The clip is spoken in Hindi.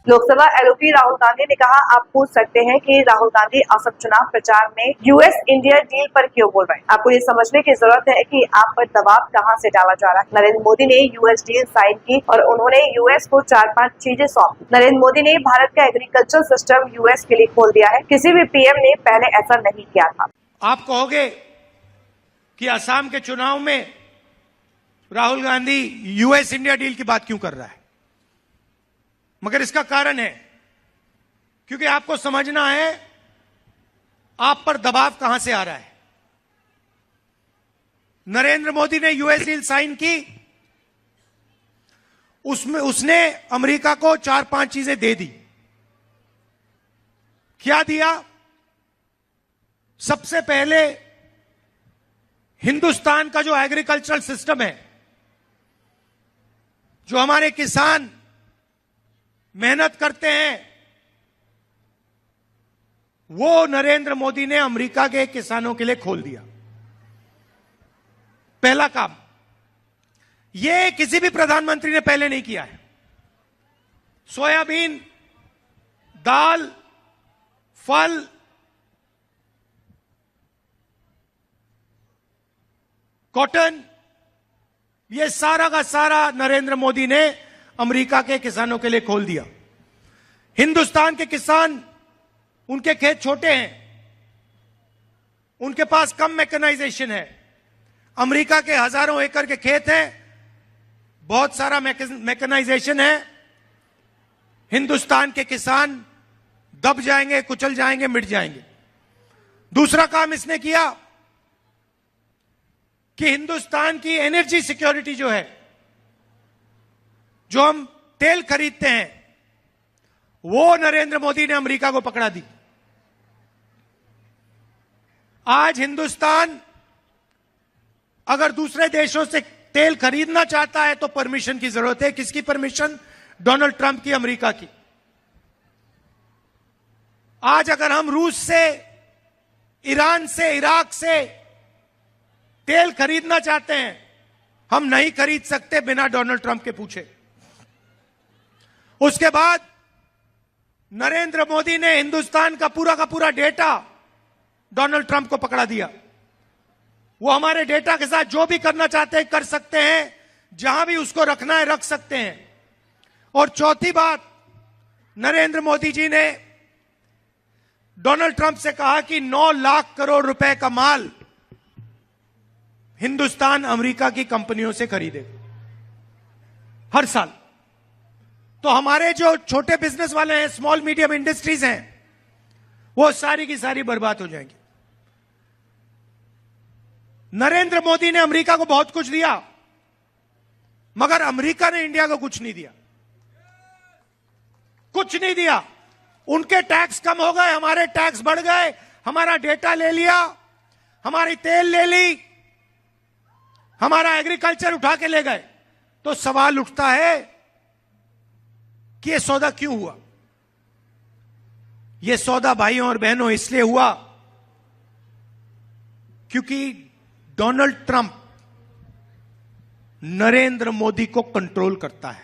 लोकसभा एलओपी राहुल गांधी ने कहा, आप पूछ सकते हैं कि राहुल गांधी असम चुनाव प्रचार में यूएस इंडिया डील पर क्यों बोल रहे हैं। आपको ये समझने की जरूरत है कि आप पर दबाव कहां से डाला जा रहा है। नरेंद्र मोदी ने यूएस डील साइन की और उन्होंने यूएस को 4-5 चीजें सौंपी। नरेंद्र मोदी ने भारत का एग्रीकल्चर सिस्टम यूएस के लिए खोल दिया है। किसी भी पीएम ने पहले ऐसा नहीं किया था। आप कहोगे कि असम के चुनाव में Rahul Gandhi US India deal की बात क्यों कर रहा है, मगर इसका कारण है क्योंकि आपको समझना है आप पर दबाव कहां से आ रहा है। नरेंद्र मोदी ने यूएस डील साइन की, उसमें उसने अमेरिका को 4-5 चीजें दे दी। क्या दिया? सबसे पहले हिंदुस्तान का जो एग्रीकल्चरल सिस्टम है, जो हमारे किसान मेहनत करते हैं, वो नरेंद्र मोदी ने अमेरिका के किसानों के लिए खोल दिया। पहला काम ये किसी भी प्रधानमंत्री ने पहले नहीं किया है। सोयाबीन, दाल, फल, कॉटन, ये सारा का सारा नरेंद्र मोदी ने अमेरिका के किसानों के लिए खोल दिया। हिंदुस्तान के किसान, उनके खेत छोटे हैं, उनके पास कम मैकेनाइजेशन है। अमेरिका के हजारों एकड़ के खेत हैं, बहुत सारा मैकेनाइजेशन है। हिंदुस्तान के किसान दब जाएंगे, कुचल जाएंगे, मिट जाएंगे। दूसरा काम इसने किया कि हिंदुस्तान की एनर्जी सिक्योरिटी जो है, जो हम तेल खरीदते हैं, वो नरेंद्र मोदी ने अमेरिका को पकड़ा दी। आज हिंदुस्तान अगर दूसरे देशों से तेल खरीदना चाहता है तो परमिशन की जरूरत है। किसकी परमिशन? डोनाल्ड ट्रंप की, अमेरिका की। आज अगर हम रूस से, ईरान से, इराक से तेल खरीदना चाहते हैं, हम नहीं खरीद सकते बिना डोनाल्ड ट्रंप के पूछे। उसके बाद नरेंद्र मोदी ने हिंदुस्तान का पूरा डेटा डोनाल्ड ट्रंप को पकड़ा दिया। वो हमारे डेटा के साथ जो भी करना चाहते हैं कर सकते हैं, जहां भी उसको रखना है रख सकते हैं। और चौथी बात, नरेंद्र मोदी जी ने डोनाल्ड ट्रंप से कहा कि 9 लाख करोड़ रुपए का माल हिंदुस्तान अमेरिका की कंपनियों से खरीदे हर साल। तो हमारे जो छोटे बिजनेस वाले हैं, स्मॉल मीडियम इंडस्ट्रीज हैं, वो सारी की सारी बर्बाद हो जाएंगी। नरेंद्र मोदी ने अमेरिका को बहुत कुछ दिया, मगर अमेरिका ने इंडिया को कुछ नहीं दिया। कुछ नहीं दिया। उनके टैक्स कम हो गए, हमारे टैक्स बढ़ गए। हमारा डेटा ले लिया, हमारी तेल ले ली, हमारा एग्रीकल्चर उठा के ले गए। तो सवाल उठता है कि यह सौदा क्यों हुआ? यह सौदा भाइयों और बहनों इसलिए हुआ क्योंकि डोनाल्ड ट्रंप नरेंद्र मोदी को कंट्रोल करता है।